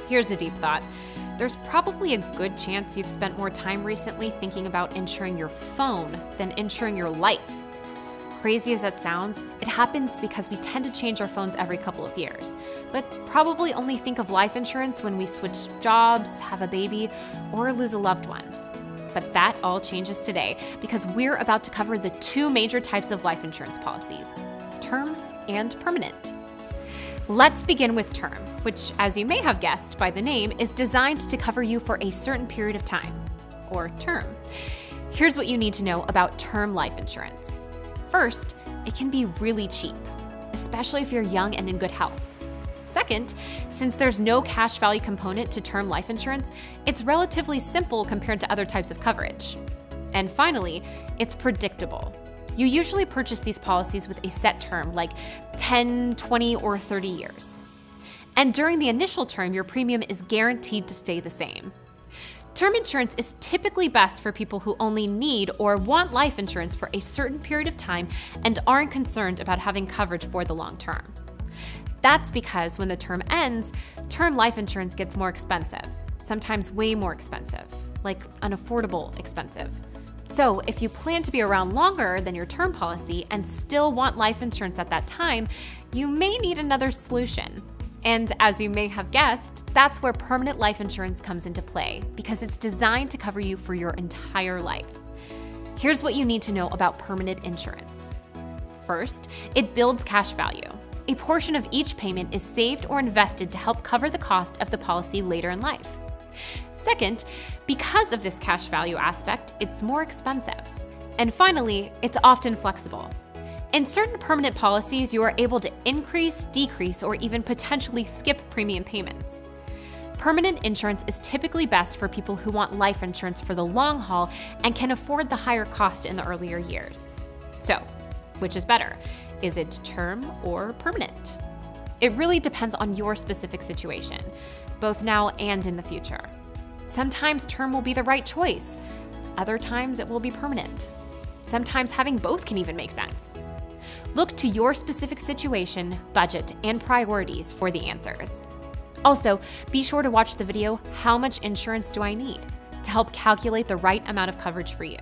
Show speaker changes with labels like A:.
A: Here's a deep thought. There's probably a good chance you've spent more time recently thinking about insuring your phone than insuring your life. Crazy as that sounds, it happens because we tend to change our phones every couple of years, but probably only think of life insurance when we switch jobs, have a baby, or lose a loved one. But that all changes today because we're about to cover the two major types of life insurance policies: term and permanent. Let's begin with term, which, as you may have guessed by the name, is designed to cover you for a certain period of time, or term. Here's what you need to know about term life insurance. First, it can be really cheap, especially if you're young and in good health. Second, since there's no cash value component to term life insurance, it's relatively simple compared to other types of coverage. And finally, it's predictable. You usually purchase these policies with a set term, like 10, 20, or 30 years. And during the initial term, your premium is guaranteed to stay the same. Term insurance is typically best for people who only need or want life insurance for a certain period of time and aren't concerned about having coverage for the long term. That's because when the term ends, term life insurance gets more expensive, sometimes way more expensive, like unaffordable expensive. So if you plan to be around longer than your term policy and still want life insurance at that time, you may need another solution. And as you may have guessed, that's where permanent life insurance comes into play because it's designed to cover you for your entire life. Here's what you need to know about permanent insurance. First, it builds cash value. A portion of each payment is saved or invested to help cover the cost of the policy later in life. Second, because of this cash value aspect, it's more expensive. And finally, it's often flexible. In certain permanent policies, you are able to increase, decrease, or even potentially skip premium payments. Permanent insurance is typically best for people who want life insurance for the long haul and can afford the higher cost in the earlier years. So, which is better? Is it term or permanent? It really depends on your specific situation, both now and in the future. Sometimes term will be the right choice. Other times it will be permanent. Sometimes having both can even make sense. Look to your specific situation, budget, and priorities for the answers. Also, be sure to watch the video, How Much Insurance Do I Need?, to help calculate the right amount of coverage for you.